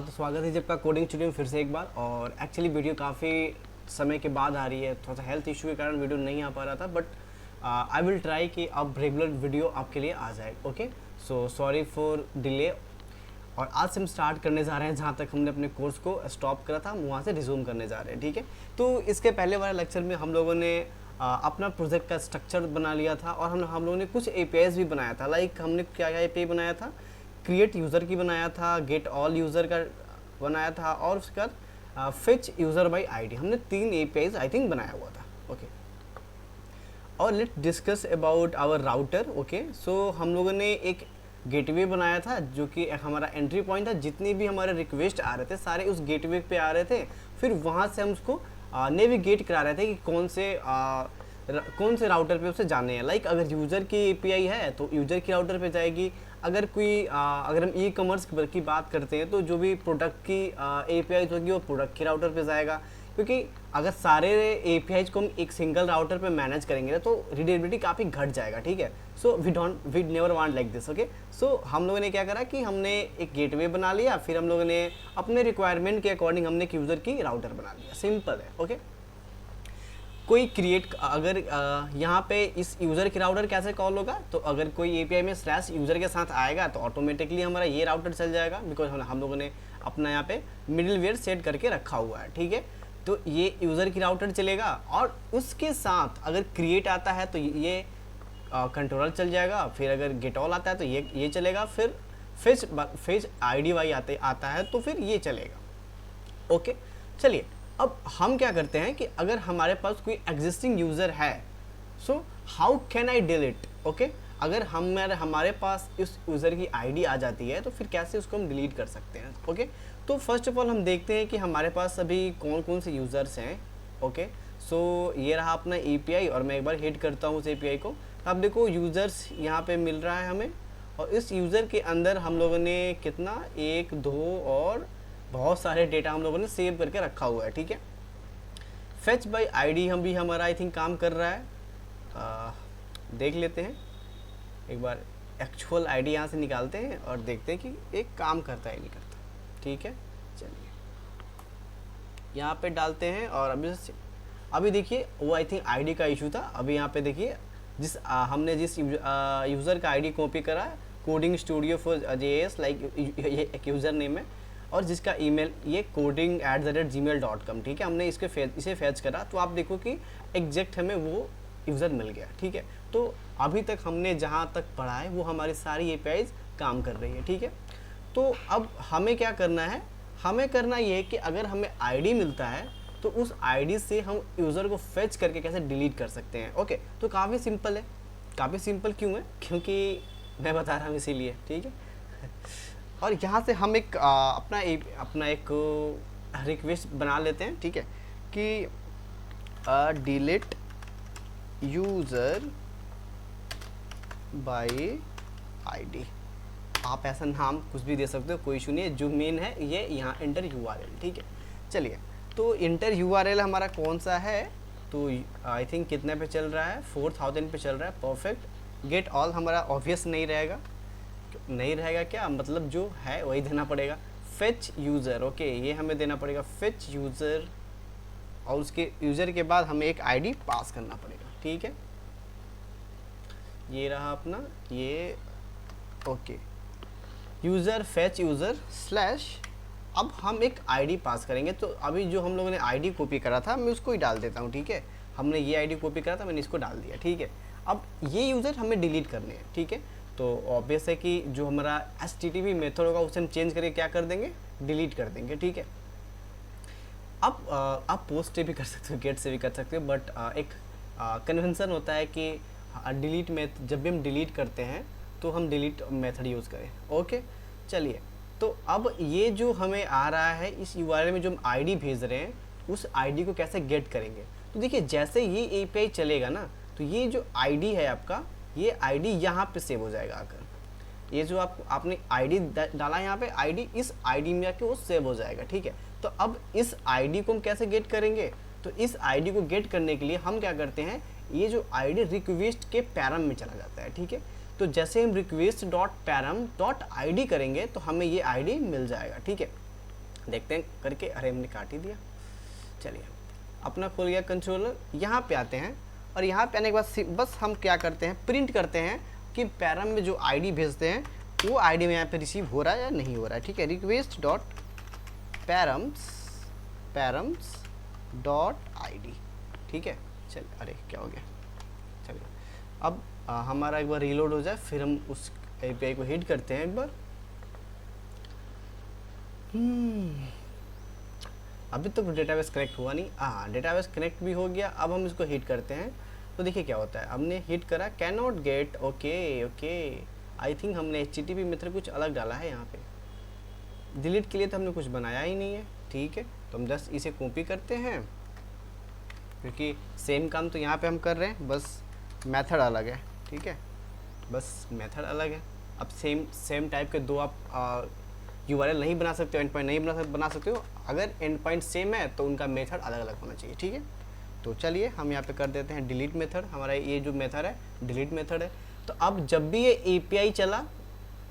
तो स्वागत है जी आपका कोडिंग स्टूडियो में फिर से एक बार। और एक्चुअली वीडियो काफ़ी समय के बाद आ रही है, थोड़ा सा हेल्थ इशू के कारण वीडियो नहीं आ पा रहा था, बट आई विल ट्राई कि अब रेगुलर वीडियो आपके लिए आ जाए। Okay, so sorry for delay. और आज से हम स्टार्ट करने जा रहे हैं जहाँ तक हमने अपने कोर्स को स्टॉप करा था, हम वहाँ से रिज्यूम करने जा रहे हैं। ठीक है, तो इसके पहले वाले लेक्चर में हम लोगों ने अपना प्रोजेक्ट का स्ट्रक्चर बना लिया था और हम लोगों ने कुछ एपीआईज भी बनाया था। लाइक हमने क्या क्या एपीआई बनाया था, क्रिएट यूज़र की बनाया था, गेट ऑल यूज़र का बनाया था, और उसके बाद फिच यूज़र बाय आईडी। हमने 3 एपीआईज आई थिंक बनाया हुआ था। ओके, और let discuss about our router. Okay, so हम लोगों ने एक गेटवे बनाया था जो कि हमारा एंट्री पॉइंट था। जितनी भी हमारे रिक्वेस्ट आ रहे थे सारे उस गेटवे पे आ रहे थे, फिर वहाँ से हम उसको नेविगेट करा रहे थे कि कौन से राउटर पे उसे जाने हैं। लाइक अगर यूज़र की एपीआई है तो यूज़र की राउटर पे जाएगी। अगर अगर हम ई कॉमर्स की बात करते हैं तो जो भी प्रोडक्ट की एपीआई होगी वो प्रोडक्ट की राउटर पे जाएगा, क्योंकि अगर सारे एपीआईज को हम एक सिंगल राउटर पे मैनेज करेंगे तो रीडेबिलिटी काफ़ी घट जाएगा। ठीक है, so we never want like this. Okay, so हम लोगों ने क्या करा कि हमने एक गेटवे बना लिया, फिर हम लोगों ने अपने रिक्वायरमेंट के अकॉर्डिंग हमने एक यूज़र की राउटर बना लिया। सिंपल है। ओके, कोई क्रिएट अगर यहाँ पे इस यूज़र की राउटर कैसे कॉल होगा, तो अगर कोई एपीआई में स्लैश यूज़र के साथ आएगा तो ऑटोमेटिकली हमारा ये राउटर चल जाएगा, बिकॉज हम लोगों ने अपना यहाँ पे मिडिलवेयर सेट करके रखा हुआ है। ठीक है, तो ये यूज़र की राउटर चलेगा और उसके साथ अगर क्रिएट आता है तो ये कंट्रोलर चल जाएगा। फिर अगर गेट ऑल आता है तो ये चलेगा। फिर फेज आईडी वाई आता है तो फिर ये चलेगा। ओके, चलिए अब हम क्या करते हैं कि अगर हमारे पास कोई एग्जिस्टिंग यूज़र है, so how can I delete. Okay, अगर हमारे पास इस यूज़र की आईडी आ जाती है तो फिर कैसे उसको हम डिलीट कर सकते हैं। ओके, तो फर्स्ट ऑफ ऑल हम देखते हैं कि हमारे पास अभी कौन कौन से यूज़र्स हैं। ओके, सो ये रहा अपना एपीआई और मैं एक बार हिट करता हूँ उस एपीआई को। तो आप देखो यूज़र्स यहाँ पे मिल रहा है हमें, और इस यूज़र के अंदर हम लोगों ने कितना 1 2 और बहुत सारे डेटा हम लोगों ने सेव करके रखा हुआ है। ठीक है, फेच बाय आईडी हम भी हमारा आई थिंक काम कर रहा है। देख लेते हैं एक बार, एक्चुअल आईडी यहाँ से निकालते हैं और देखते हैं कि एक काम करता है नहीं करता। ठीक है, चलिए यहाँ पे डालते हैं और अभी देखिए वो आई थिंक आईडी का इशू था। अभी यहाँ पे देखिए हमने जिस यूज़र का आईडी कॉपी करा है, coding studio for JS, like ये एक यूज़र नेम है, और जिसका ईमेल ये coding@gmail.com। ठीक है, हमने इसे फैच करा तो आप देखो कि एग्जैक्ट हमें वो यूज़र मिल गया। ठीक है, तो अभी तक हमने जहाँ तक पढ़ा है वो हमारी सारी एपीआईज काम कर रही है। ठीक है, तो अब हमें क्या करना है, हमें करना ये है कि अगर हमें आईडी मिलता है तो उस आईडी से हम यूज़र को फेच करके कैसे डिलीट कर सकते हैं। ओके, तो काफ़ी सिंपल है। काफ़ी सिंपल क्यों है, क्योंकि मैं बता रहा हूँ इसीलिए। ठीक है, और यहाँ से हम एक अपना एक रिक्वेस्ट बना लेते हैं। ठीक है, कि डिलीट यूज़र बाय आईडी। आप ऐसा नाम कुछ भी दे सकते हो, कोई इशू नहीं है। जो मेन है ये यहाँ इंटर यूआरएल। ठीक है, चलिए तो इंटर यूआरएल हमारा कौन सा है, तो आई थिंक कितने पे चल रहा है, 4000 पे चल रहा है। परफेक्ट। गेट ऑल हमारा ऑब्वियस नहीं रहेगा क्या, मतलब जो है वही देना पड़ेगा। फेच यूज़र, ओके, ये हमें देना पड़ेगा फेच यूज़र, और उसके यूज़र के बाद हमें एक आईडी पास करना पड़ेगा। ठीक है, ये रहा अपना ये। Okay, user fetch user slash, अब हम एक आईडी पास करेंगे। तो अभी जो हम लोगों ने आईडी कॉपी करा था मैं उसको ही डाल देता हूँ। ठीक है, हमने ये आईडी कॉपी करा था, मैंने इसको डाल दिया। ठीक है, अब ये यूज़र हमें डिलीट करने हैं। ठीक है, तो ऑब्वियस है कि जो हमारा HTTP मेथड होगा उसे हम चेंज करके क्या कर देंगे, डिलीट कर देंगे। ठीक है, अब आप पोस्ट से भी कर सकते हो, गेट से भी कर सकते हो, बट एक कन्वेंशन होता है कि डिलीट में जब भी हम डिलीट करते हैं तो हम डिलीट मेथड यूज़ करें। ओके, चलिए तो अब ये जो हमें आ रहा है इस यूआरएल में जो हम आईडी भेज रहे हैं उस आईडी को कैसे गेट करेंगे। तो देखिए जैसे ये एपीआई चलेगा ना, तो ये जो आईडी है आपका, ये आईडी यहाँ पे सेव हो जाएगा आकर। ये जो आपने आईडी डाला यहाँ पे, आईडी इस आईडी में आके वो सेव हो जाएगा। ठीक है, तो अब इस आईडी को हम कैसे गेट करेंगे, तो इस आईडी को गेट करने के लिए हम क्या करते हैं, ये जो आईडी रिक्वेस्ट के पैरम में चला जाता है। ठीक है, तो जैसे हम request.param.id करेंगे तो हमें ये आईडी मिल जाएगा। ठीक है, देखते हैं करके। अरे हमने काट ही दिया। चलिए अपना खुल गया कंट्रोलर। यहाँ पे आते हैं और यहाँ पे आने के बाद बस हम क्या करते हैं, प्रिंट करते हैं कि पैरम में जो आईडी भेजते हैं वो आईडी में यहाँ पे रिसीव हो रहा है या नहीं हो रहा है। ठीक है, request dot params dot ID। ठीक है, चल अरे क्या हो गया। चलिए अब हमारा एक बार रीलोड हो जाए, फिर हम उस API को हिट करते हैं एक बार। अभी तक तो डेटाबेस कनेक्ट हुआ नहीं। हाँ, डेटाबेस कनेक्ट भी हो गया। अब हम इसको हिट करते हैं तो देखिए क्या होता है। हमने हिट करा, can not gate. Okay I think हमने HTTP मेथड कुछ अलग डाला है यहाँ पे। डिलीट के लिए तो हमने कुछ बनाया ही नहीं है। ठीक है, तो हम जस्ट इसे कॉपी करते हैं क्योंकि सेम काम तो यहाँ पे हम कर रहे हैं, बस मेथड अलग है। ठीक है, बस मेथड अलग है। अब सेम टाइप के दो आप URL नहीं बना सकते हो, एंड पॉइंट नहीं बना सकते हो। अगर एंड पॉइंट सेम है तो उनका मेथड अलग अलग होना चाहिए। ठीक है, तो चलिए हम यहाँ पे कर देते हैं डिलीट मेथड। हमारा ये जो मेथड है डिलीट मेथड है। तो अब जब भी ये API चला,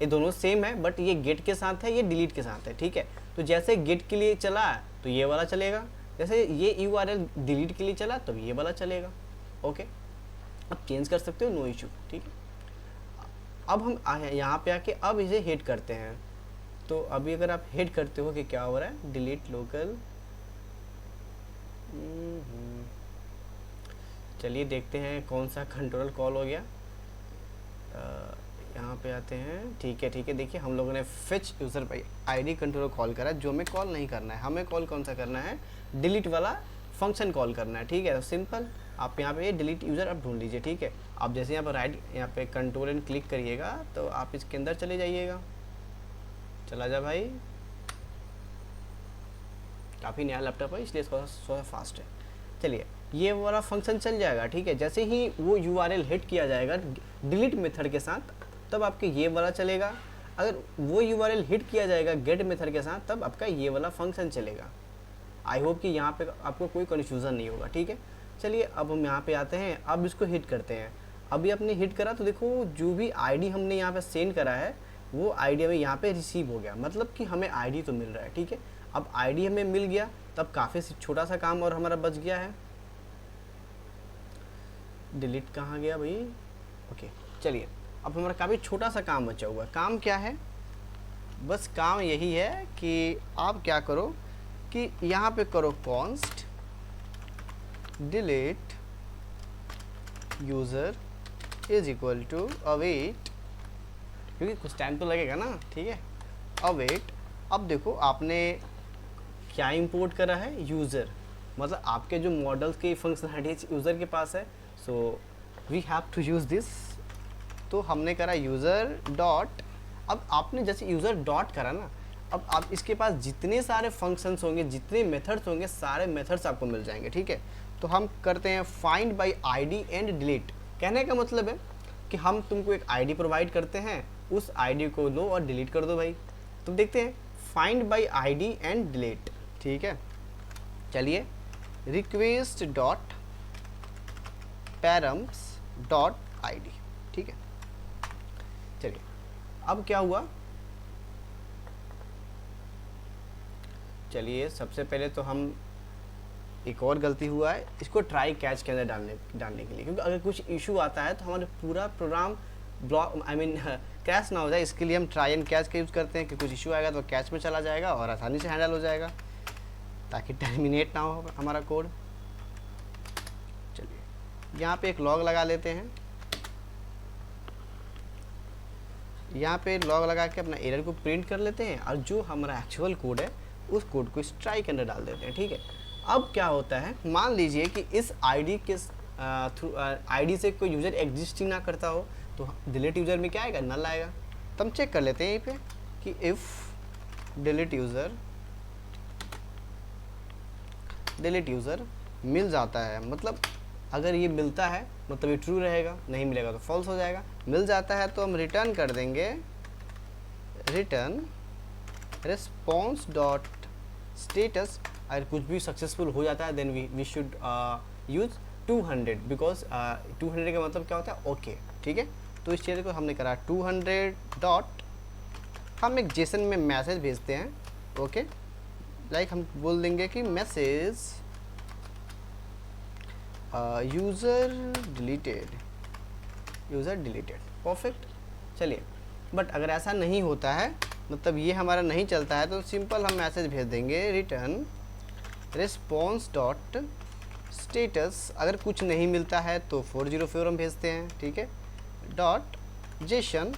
ये दोनों सेम है बट ये गेट के साथ है, ये डिलीट के साथ है। ठीक है, तो जैसे गेट के लिए चला तो ये वाला चलेगा, जैसे ये URL डिलीट के लिए चला तो ये वाला चलेगा। ओके, अब चेंज कर सकते हो, नो इशू। ठीक है, अब हम यहाँ पे आके अब इसे हिट करते हैं। तो अभी अगर आप हिट करते हो कि क्या हो रहा है, डिलीट लोकल। चलिए देखते हैं कौन सा कंट्रोल कॉल हो गया। यहाँ पे आते हैं। ठीक है देखिए हम लोगों ने Fitch user by ID control call करा, जो हमें कॉल नहीं करना है। हमें कॉल कौन सा करना है, डिलीट वाला फंक्शन कॉल करना है। ठीक है, तो सिंपल आप यहाँ पे डिलीट यूज़र आप ढूंढ लीजिए। ठीक है, आप जैसे यहाँ पर राइट यहाँ पे कंट्रोल एंड क्लिक करिएगा तो आप इसके अंदर चले जाइएगा। चला जा भाई, काफ़ी नया लैपटॉप है इसलिए थोड़ा सा फास्ट है। चलिए ये वाला फंक्शन चल जाएगा। ठीक है, जैसे ही वो URL हिट किया जाएगा डिलीट मेथड के साथ तब आपके ये वाला चलेगा। अगर वो URL हिट किया जाएगा गेट मेथड के साथ तब आपका ये वाला फंक्शन चलेगा। आई होप कि यहाँ पे आपको कोई कन्फ्यूज़न नहीं होगा। ठीक है, चलिए अब हम यहाँ पे आते हैं, अब इसको हिट करते हैं। अभी आपने हिट करा तो देखो जो भी ID हमने यहाँ पे सेंड करा है वो ID हमें यहाँ पे रिसीव हो गया, मतलब कि हमें ID तो मिल रहा है। ठीक है, अब ID हमें मिल गया तब काफ़ी छोटा सा काम और हमारा बच गया है। डिलीट कहाँ गया भाई। ओके, चलिए अब हमारा काफ़ी छोटा सा काम बचा हुआ है। काम क्या है, बस काम यही है कि आप क्या करो कि यहाँ पे करो const delete user is equal to await, क्योंकि कुछ टाइम तो लगेगा ना। ठीक है, अवेट। अब देखो आपने क्या इंपोर्ट करा है, यूज़र, मतलब आपके जो मॉडल्स की फंक्शनलिटी यूज़र के पास है। So we have to use this. तो हमने करा यूज़र डॉट। अब आपने जैसे यूज़र डॉट करा ना, अब आप इसके पास जितने सारे फंक्शंस होंगे, जितने मेथड्स होंगे, सारे मेथड्स आपको मिल जाएंगे। ठीक है, तो हम करते हैं find by ID and delete. कहने का मतलब है कि हम तुमको एक ID प्रोवाइड करते हैं, उस ID को लो और डिलीट कर दो भाई। तो देखते हैं find by ID and delete. ठीक है, चलिए request dot params dot ID। ठीक है, चलिए अब क्या हुआ, चलिए सबसे पहले तो हम एक और गलती हुआ है, इसको ट्राई कैच के अंदर डालने के लिए, क्योंकि अगर कुछ इशू आता है तो हमारा पूरा प्रोग्राम ब्लॉक क्रैश ना हो जाए, इसके लिए हम ट्राई एंड कैच का यूज़ करते हैं कि कुछ इशू आएगा तो कैच में चला जाएगा और आसानी से हैंडल हो जाएगा ताकि टर्मिनेट ना हो हमारा कोड। चलिए यहाँ पे एक लॉग लगा लेते हैं। यहाँ पे लॉग लगा के अपना एरर को प्रिंट कर लेते हैं और जो हमारा एक्चुअल कोड है उस कोड को स्ट्राइक के अंदर डाल देते हैं। ठीक है, अब क्या होता है, मान लीजिए कि इस ID के थ्रू ID से कोई यूज़र एग्जिस्ट ही ना करता हो तो डिलीट यूज़र में क्या आएगा, नल आएगा। तो हम चेक कर लेते हैं यहीं पे कि इफ़ डिलीट यूज़र मिल जाता है, मतलब अगर ये मिलता है मतलब ये ट्रू रहेगा, नहीं मिलेगा तो फॉल्स हो जाएगा। मिल जाता है तो हम रिटर्न कर देंगे रिटर्न रिस्पॉन्स डॉट स्टेटस। अगर कुछ भी सक्सेसफुल हो जाता है then we should use 200, because 200 का मतलब क्या होता है, ओके। ठीक है, तो इस चीज़ को हमने करा 200 डॉट, हम एक जेसन में मैसेज भेजते हैं ओके, लाइक हम बोल देंगे कि मैसेज यूज़र डिलीटेड। परफेक्ट। चलिए, बट अगर ऐसा नहीं होता है, मतलब ये हमारा नहीं चलता है, तो सिंपल हम मैसेज भेज देंगे रिटर्न रिस्पॉन्स डॉट स्टेटस। अगर कुछ नहीं मिलता है तो 404 हम भेजते हैं, ठीक है, dot JSON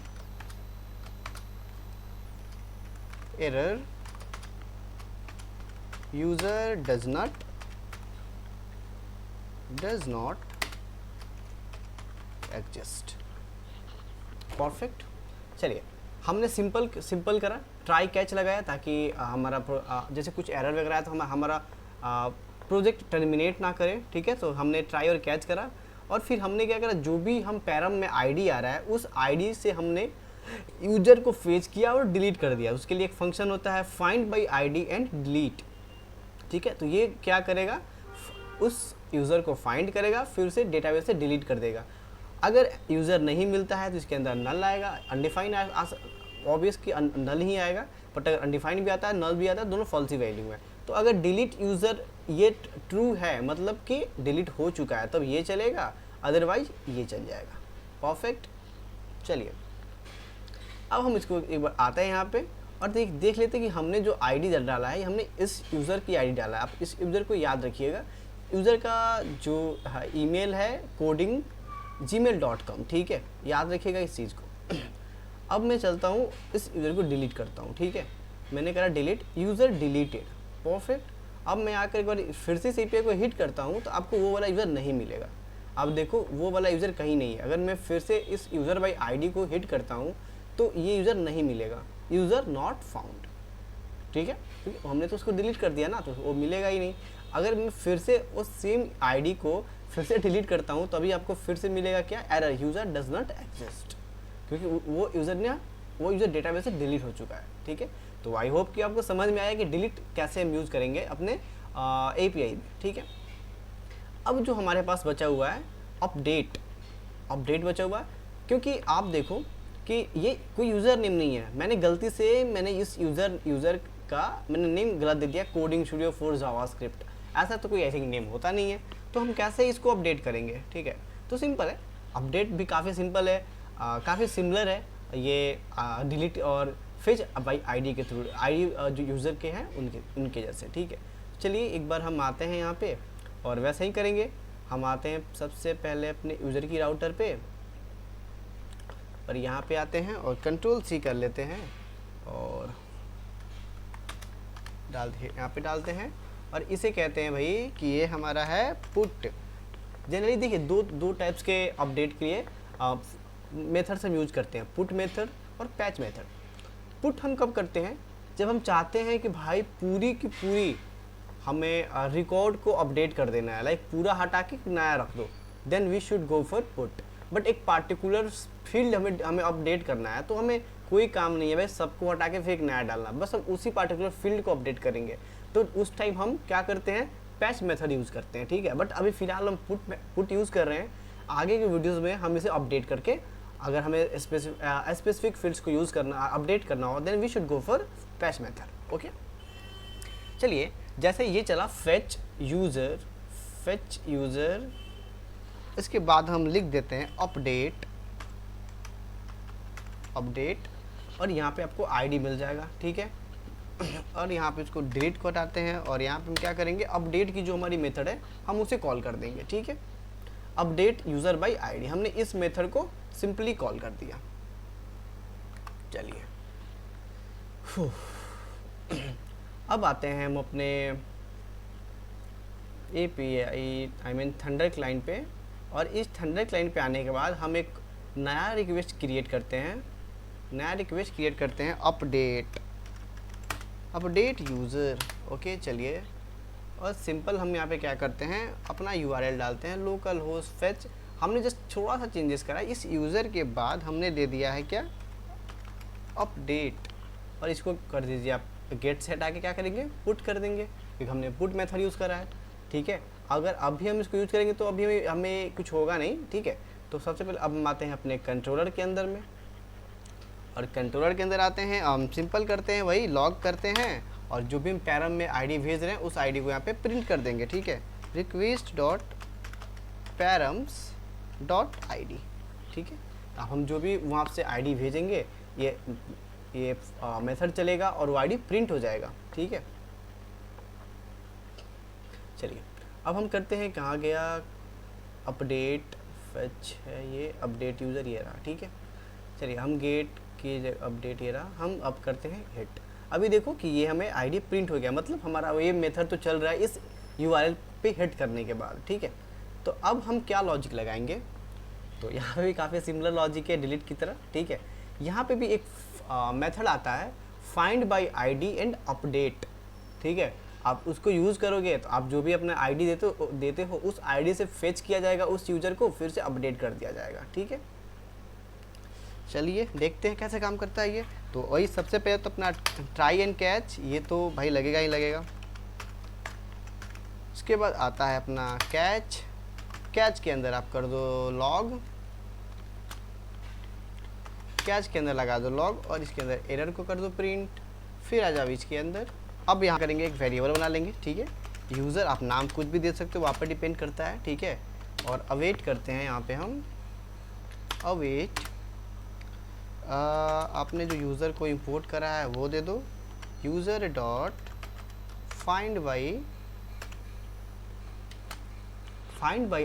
error user does not exist. Perfect. चलिए, हमने सिंपल करा, ट्राई कैच लगाया ताकि हमारा जैसे कुछ एरर वगैरह है तो हमारा प्रोजेक्ट टर्मिनेट ना करे, ठीक है। तो हमने ट्राई और कैच करा, और फिर हमने क्या करा, जो भी हम पैरम में आईडी आ रहा है उस आईडी से हमने यूजर को फेच किया और डिलीट कर दिया। उसके लिए एक फंक्शन होता है find by ID and delete, ठीक है। तो ये क्या करेगा, उस यूज़र को फाइंड करेगा, फिर उसे डेटाबेस से डिलीट कर देगा। अगर यूज़र नहीं मिलता है तो इसके अंदर नल आएगा, अनडिफाइंड ऑब्वियस कि नल ही आएगा, बट अगर अनडिफाइंड भी आता है, नल भी आता है, दोनों फॉल्स ही वैल्यू है। तो अगर डिलीट यूज़र ये ट्रू है, मतलब कि डिलीट हो चुका है, तब ये चलेगा, अदरवाइज ये चल जाएगा। परफेक्ट। चलिए, अब हम इसको एक बार आते हैं यहाँ पे और देख लेते हैं कि हमने जो आईडी डाला है, हमने इस यूज़र की आईडी डाला है। आप इस यूज़र को याद रखिएगा, यूज़र का जो ईमेल है coding@gmail.com, ठीक है, याद रखिएगा इस चीज़ को। अब मैं चलता हूँ इस यूज़र को डिलीट करता हूँ, ठीक है। मैंने करा डिलीट, यूज़र डिलीटेड। परफेक्ट। अब मैं आकर एक बार फिर से CPI को हिट करता हूँ तो आपको वो वाला यूज़र नहीं मिलेगा। अब देखो, वो वाला यूज़र कहीं नहीं है। अगर मैं फिर से इस यूज़र बाई आईडी को हिट करता हूँ तो ये यूज़र नहीं मिलेगा, यूज़र नॉट फाउंड, ठीक है, क्योंकि हमने तो उसको डिलीट कर दिया ना, तो वो मिलेगा ही नहीं। अगर मैं फिर से उस सेम आईडी को फिर से डिलीट करता हूँ तो अभी आपको फिर से मिलेगा क्या, error user does not exist, क्योंकि वो यूज़र डेटाबेस से डिलीट हो चुका है, ठीक है। तो आई होप कि आपको समझ में आया कि डिलीट कैसे हम यूज़ करेंगे अपने API में, ठीक है। अब जो हमारे पास बचा हुआ है अपडेट बचा हुआ है, क्योंकि आप देखो कि ये कोई यूज़र नेम नहीं है। मैंने गलती से इस यूज़र का मैंने नेम गलत दे दिया, कोडिंग स्टूडियो फॉर जावास्क्रिप्ट। ऐसा तो कोई ऐसे नेम होता नहीं है, तो हम कैसे इसको अपडेट करेंगे, ठीक है। तो सिंपल है, अपडेट भी काफ़ी सिंपल है, काफ़ी सिमिलर है ये डिलीट और फेच बाई आईडी के थ्रू, आईडी जो यूज़र के हैं उनके जैसे, ठीक है। चलिए एक बार हम आते हैं यहाँ पे और वैसे ही करेंगे। हम आते हैं सबसे पहले अपने यूज़र की राउटर पे और यहाँ पे आते हैं और Ctrl+C कर लेते हैं और यहाँ पे डालते हैं और इसे कहते हैं भाई कि ये हमारा है पुट। जनरली देखिए दो टाइप्स के अपडेट के लिए मेथड्स हम यूज करते हैं, पुट मेथड और पैच मेथड। पुट हम कब करते हैं, जब हम चाहते हैं कि भाई पूरी की पूरी हमें रिकॉर्ड को अपडेट कर देना है, लाइक पूरा हटा के नया रख दो, then we should go for put. But एक पार्टिकुलर फील्ड हमें अपडेट करना है, तो हमें कोई काम नहीं है भाई सबको हटा के फिर एक नया डालना, बस हम उसी पार्टिकुलर फील्ड को अपडेट करेंगे। तो उस टाइम हम क्या करते हैं, पैच मेथड यूज़ करते हैं, ठीक है। बट अभी फिलहाल हम पुट यूज़ कर रहे हैं। आगे के वीडियोज़ में हम इसे अपडेट करके, अगर हमें स्पेसिफिक फील्ड्स को यूज़ करना, अपडेट करना हो, then we should go for patch method. Okay, चलिए जैसे ये चला फेच यूज़र, इसके बाद हम लिख देते हैं अपडेट और यहाँ पे आपको आईडी मिल जाएगा, ठीक है। और यहाँ पे इसको डिलीट को हटाते हैं और यहाँ पे हम क्या करेंगे, अपडेट की जो हमारी मेथड है हम उसे कॉल कर देंगे, ठीक है। अपडेट यूज़र बाय आईडी, हमने इस मेथड को सिंपली कॉल कर दिया। चलिए अब आते हैं हम अपने API थंडर क्लाइंट पे, और इस थंडर क्लाइंट पे आने के बाद हम एक नया रिक्वेस्ट क्रिएट करते हैं, अपडेट यूज़र। ओके, चलिए, और सिंपल हम यहाँ पे क्या करते हैं, अपना URL डालते हैं, लोकल होस्ट फेच। हमने जस्ट थोड़ा सा चेंजेस करा, इस यूज़र के बाद हमने दे दिया है क्या, अपडेट, और इसको कर दीजिए आप गेट से हटा के क्या करेंगे, पुट कर देंगे, क्योंकि हमने पुट मेथड यूज़ करा है, ठीक है। अगर अभी हम इसको यूज़ करेंगे तो अभी हमें कुछ होगा नहीं, ठीक है। तो सबसे पहले अब हम आते हैं अपने कंट्रोलर के अंदर में, और कंट्रोलर के अंदर आते हैं, हम सिंपल करते हैं, वही लॉग करते हैं और जो भी हम पैरम में आईडी भेज रहे हैं उस आईडी को यहाँ पे प्रिंट कर देंगे, ठीक है, request dot params dot ID, ठीक है। अब हम जो भी वहाँ से आईडी भेजेंगे ये मेथड चलेगा और वो आईडी प्रिंट हो जाएगा, ठीक है। चलिए अब हम करते हैं, कहाँ गया अपडेट फेच है, ये अपडेट यूज़र ये रहा, ठीक है। चलिए हम गेट की अपडेट ये रहा, हम अब करते हैं हिट। अभी देखो कि ये हमें आईडी प्रिंट हो गया, मतलब हमारा ये मेथड तो चल रहा है इस यूआरएल पे हिट करने के बाद, ठीक है। तो अब हम क्या लॉजिक लगाएंगे, तो यहाँ पे भी काफ़ी सिमिलर लॉजिक है डिलीट की तरह, ठीक है। यहाँ पे भी एक मेथड आता है find by ID and update, ठीक है। आप उसको यूज़ करोगे तो आप जो भी अपना आईडी देते हो उस आईडी से फेच किया जाएगा उस यूज़र को, फिर से अपडेट कर दिया जाएगा, ठीक है। चलिए देखते हैं कैसे काम करता है ये। तो वही सबसे पहले तो अपना ट्राई एंड कैच, ये तो भाई लगेगा ही लगेगा। उसके बाद आता है अपना कैच, कैच के अंदर आप कर दो लॉग, कैच के अंदर लगा दो लॉग और इसके अंदर एरर को कर दो प्रिंट, फिर आ जाओ इसके अंदर। अब यहाँ करेंगे एक वेरिएबल बना लेंगे, ठीक है। यूज़र आप नाम कुछ भी दे सकते हो, वहाँ पर डिपेंड करता है, ठीक है। और अवेट करते हैं यहाँ पे हम अवेट, आपने जो यूज़र को इंपोर्ट करा है वो दे दो, user dot find by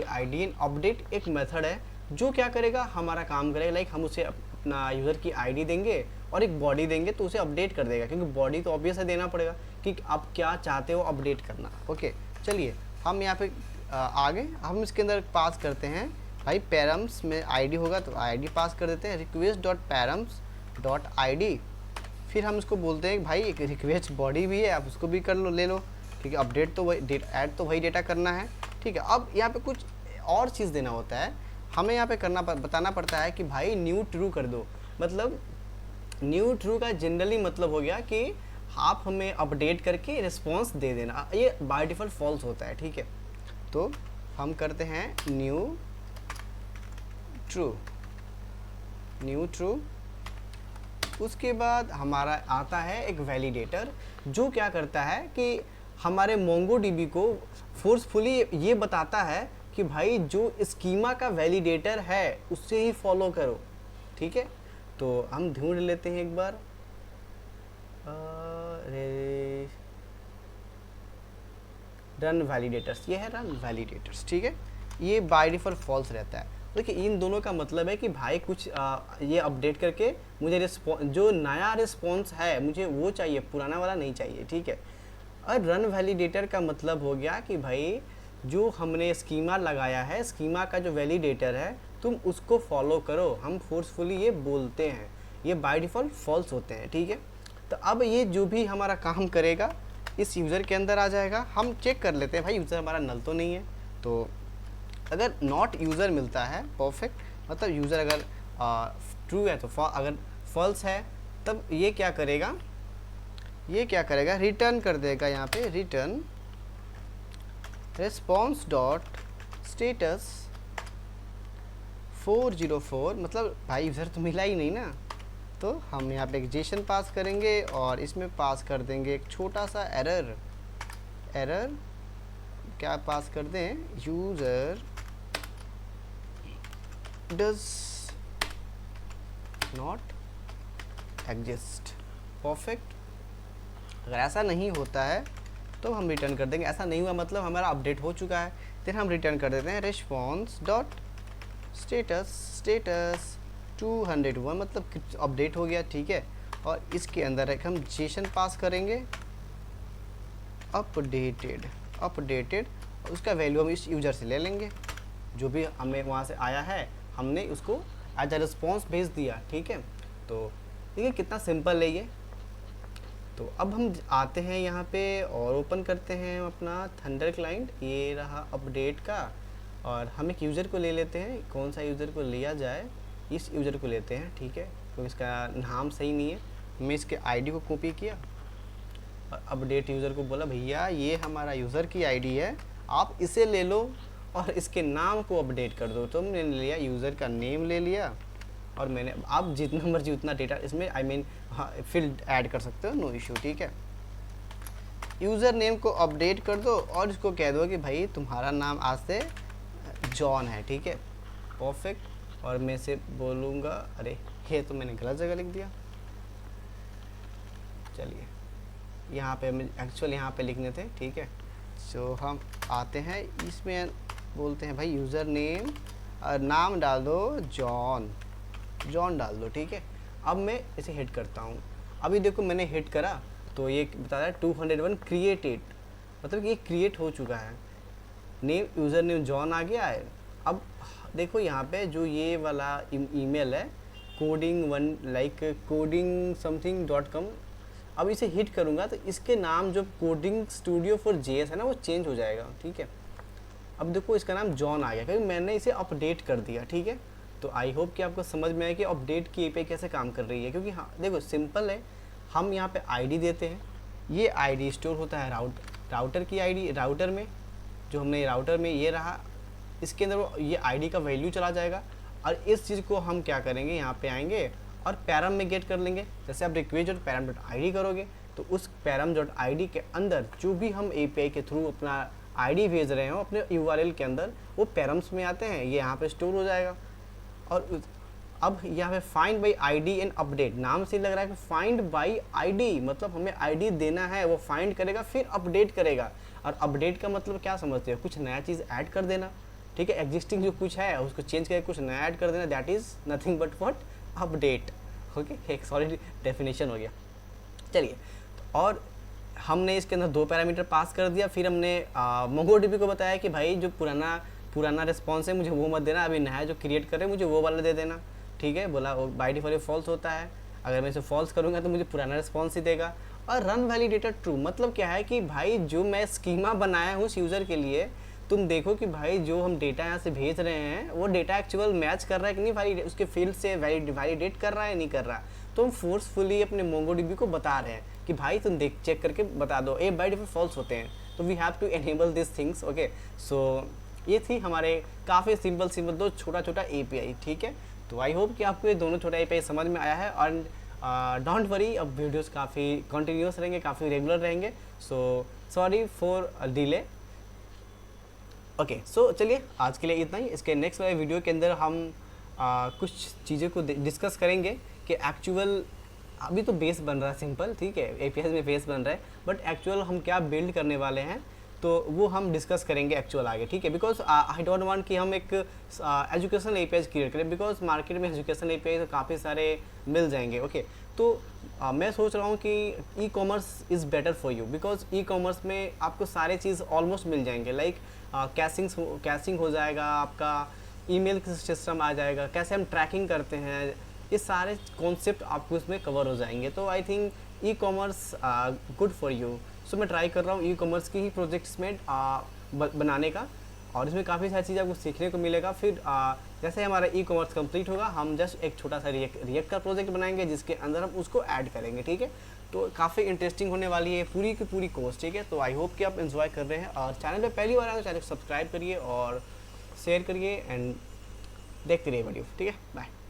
ID and update एक मेथड है जो क्या करेगा, हमारा काम करेगा। लाइक हम उसे अपना यूज़र की आईडी देंगे और एक बॉडी देंगे तो उसे अपडेट कर देगा, क्योंकि बॉडी तो ऑब्वियस है देना पड़ेगा कि आप क्या चाहते हो अपडेट करना। ओके चलिए हम यहाँ पे आगे हम इसके अंदर पास करते हैं भाई पैरम्स में आईडी होगा तो आईडी पास कर देते हैं, request dot params dot ID. फिर हम इसको बोलते हैं भाई एक रिक्वेस्ट बॉडी भी है, आप उसको भी कर लो, ले लो, ठीक है। अपडेट तो वही ऐड तो वही डेटा करना है, ठीक है। अब यहाँ पे कुछ और चीज़ देना होता है, हमें यहाँ पे बताना पड़ता है कि भाई न्यू ट्रू कर दो। मतलब न्यू ट्रू का जनरली मतलब हो गया कि आप हमें अपडेट करके रिस्पॉन्स दे देना, ये बाय डिफ़ॉल्ट फॉल्स होता है, ठीक है। तो हम करते हैं न्यू ट्रू। उसके बाद हमारा आता है एक वैलिडेटर जो क्या करता है कि हमारे मोंगोडीबी को फोर्सफुली ये बताता है कि भाई जो स्कीमा का वैलिडेटर है उससे ही फॉलो करो, ठीक है। तो हम ढूंढ लेते हैं एक बार, रन वैलिडेटर्स, ये है रन वैलिडेटर्स, ठीक है। ये बाय डिफ़ॉल्ट फॉल्स रहता है। देखिए इन दोनों का मतलब है कि भाई कुछ ये अपडेट करके मुझे जो नया रिस्पॉन्स है मुझे वो चाहिए, पुराना वाला नहीं चाहिए, ठीक है। और रन वैलिडेटर का मतलब हो गया कि भाई जो हमने स्कीमा लगाया है, स्कीमा का जो वैलिडेटर है तुम उसको फॉलो करो, हम फोर्सफुली ये बोलते हैं, ये बाय डिफ़ॉल्ट फॉल्स होते हैं, ठीक है। तो अब ये जो भी हमारा काम करेगा इस यूज़र के अंदर आ जाएगा। हम चेक कर लेते हैं भाई यूज़र हमारा नल तो नहीं है, तो अगर नॉट यूज़र मिलता है परफेक्ट, मतलब यूज़र अगर ट्रू है तो अगर फॉल्स है तब ये क्या करेगा, रिटर्न कर देगा यहाँ पे रिटर्न रिस्पॉन्स डॉट स्टेटस 404, मतलब भाई यूज़र तो मिला ही नहीं ना। तो हम यहाँ पे एक जेसन पास करेंगे और इसमें पास कर देंगे एक छोटा सा एरर क्या पास कर दें, user does not exist, perfect. अगर ऐसा नहीं होता है तो हम रिटर्न कर देंगे, ऐसा नहीं हुआ मतलब हमारा अपडेट हो चुका है, फिर हम रिटर्न कर देते हैं रिस्पॉन्स डॉट स्टेटस 201, मतलब अपडेट हो गया, ठीक है। और इसके अंदर एक हम जेसन पास करेंगे अपडेटेड, उसका वैल्यू हम इस यूज़र से ले लेंगे, जो भी हमें वहाँ से आया है हमने उसको एज अ रिस्पॉन्स भेज दिया, ठीक है। तो देखिए कितना सिंपल है ये। तो अब हम आते हैं यहाँ पे और ओपन करते हैं अपना थंडर क्लाइंट, ये रहा अपडेट का, और हम एक यूज़र को ले लेते हैं, कौन सा यूज़र को लिया जाए, इस यूज़र को लेते हैं, ठीक है, क्योंकि इसका नाम सही नहीं है। मैं इसके आईडी को कॉपी किया और अपडेट यूज़र को बोला भैया ये हमारा यूज़र की आईडी है, आप इसे ले लो और इसके नाम को अपडेट कर दो। तो मैंने लिया यूज़र का नेम ले लिया और मैंने, आप जितना मर्जी उतना डेटा इसमें फील्ड ऐड कर सकते हो, नो इशू, ठीक है। यूज़र नेम को अपडेट कर दो और इसको कह दो कि भाई तुम्हारा नाम आज से जॉन है, ठीक है, परफेक्ट। और मैं से बोलूँगा, अरे ये तो मैंने गलत जगह लिख दिया, चलिए यहाँ पे हमें एक्चुअल यहाँ पे लिखने थे, ठीक है। सो हम आते हैं इसमें, बोलते हैं भाई यूज़र नेम, नाम डाल दो जॉन, जॉन डाल दो, ठीक है। अब मैं इसे हिट करता हूँ, अभी देखो मैंने हिट करा तो ये बता रहा है 201 क्रिएटेड, मतलब कि ये क्रिएट हो चुका है, नेम यूज़र नेम जॉन आ गया है। अब देखो यहाँ पे जो ये वाला ईमेल है coding one like coding something .com, अब इसे हिट करूँगा तो इसके नाम जो कोडिंग स्टूडियो फॉर JS है ना वो चेंज हो जाएगा, ठीक है। अब देखो इसका नाम जॉन आ गया क्योंकि मैंने इसे अपडेट कर दिया, ठीक है। तो आई होप कि आपको समझ में आए कि अपडेट की API कैसे काम कर रही है, क्योंकि हाँ देखो सिंपल है, हम यहाँ पे ID देते हैं, ये ID स्टोर होता है राउटर की ID, राउटर में जो हमने राउटर में ये रहा, इसके अंदर वो ये ID का वैल्यू चला जाएगा और इस चीज़ को हम क्या करेंगे, यहाँ पे आएंगे और पैरम में गेट कर लेंगे। जैसे आप request.param.id करोगे तो उस param.id के अंदर जो भी हम API के थ्रू अपना ID भेज रहे हो अपने URL के अंदर, वो पैरम्स में आते हैं, ये यहाँ पे स्टोर हो जाएगा। और अब यहाँ पे find by ID and update, नाम से लग रहा है कि फाइंड बाई ID, मतलब हमें ID देना है, वो फाइंड करेगा फिर अपडेट करेगा। और अपडेट का मतलब क्या समझते हो, कुछ नया चीज़ ऐड कर देना, ठीक है, एग्जिस्टिंग जो कुछ है उसको चेंज करके कुछ नया ऐड कर देना, that is nothing but what, update. Okay, एक सॉलिड डेफिनेशन हो गया। चलिए, और हमने इसके अंदर 2 पैरामीटर पास कर दिया, फिर हमने MongoDB को बताया कि भाई जो पुराना रिस्पॉन्स है मुझे वो मत देना, अभी नया जो क्रिएट कर रहे हैं मुझे वो वाला दे देना, ठीक है। बोला बाय डिफॉल्ट फॉल्स होता है, अगर मैं इसे फॉल्स करूँगा तो मुझे पुराना रिस्पॉन्स ही देगा। और रन वैलिडेटर ट्रू, मतलब क्या है कि भाई जो मैं स्कीमा बनाया हूँ उस यूज़र के लिए, तुम देखो कि भाई जो हम डेटा यहाँ से भेज रहे हैं वो डेटा एक्चुअल मैच कर रहा है कि नहीं, वैलिडेट उसके फील्ड से वैलिडेट कर रहा है नहीं कर रहा। तो हम फोर्सफुली अपने MongoDB को बता रहे हैं कि भाई तुम देख चेक करके बता दो, ये बाय डिफॉल्ट फॉल्स होते हैं, तो we have to enable this things. Okay, so ये थी हमारे काफ़ी सिंपल 2 छोटा API, ठीक है। तो आई होप कि आपको ये दोनों छोटा API समझ में आया है। और डोंट वरी, अब वीडियोस काफ़ी कंटिन्यूस रहेंगे, काफ़ी रेगुलर रहेंगे, so sorry for delay. Okay, so चलिए आज के लिए इतना ही। इसके नेक्स्ट वाले वीडियो के अंदर हम कुछ चीज़ों को डिस्कस करेंगे कि एक्चुअल अभी तो बेस बन रहा है सिंपल, ठीक है, API में बेस बन रहा है, बट एक्चुअल हम क्या बिल्ड करने वाले हैं तो वो हम डिस्कस करेंगे एक्चुअल आगे, ठीक है। बिकॉज आई डोंट वांट कि हम एक एजुकेशन API क्रिएट करें, बिकॉज मार्केट में एजुकेशन API तो काफ़ी सारे मिल जाएंगे। ओके, तो मैं सोच रहा हूँ कि e-commerce is better for you, because e-commerce में आपको सारे चीज़ ऑलमोस्ट मिल जाएंगे, लाइक कैशिंग हो जाएगा, आपका ईमेल सिस्टम आ जाएगा, कैसे हम ट्रैकिंग करते हैं, ये सारे कॉन्सेप्ट आपको इसमें कवर हो जाएंगे। तो I think e-commerce good for you. So मैं ट्राई कर रहा हूँ ई-कॉमर्स की ही प्रोजेक्ट्स में बनाने का, और इसमें काफ़ी सारी चीज़ें आपको सीखने को मिलेगा। फिर जैसे हमारा ई-कॉमर्स कंप्लीट होगा, हम जस्ट एक छोटा सा रिएक्ट का प्रोजेक्ट बनाएंगे जिसके अंदर हम उसको ऐड करेंगे, ठीक है। तो काफ़ी इंटरेस्टिंग होने वाली है पूरी की पूरी कोर्स, ठीक है। तो आई होप कि आप एंजॉय कर रहे हैं, और चैनल पे पहली बार आए तो चैनल को सब्सक्राइब करिए और शेयर करिए एंड देखते रहिए वीडियो, ठीक है। बाय।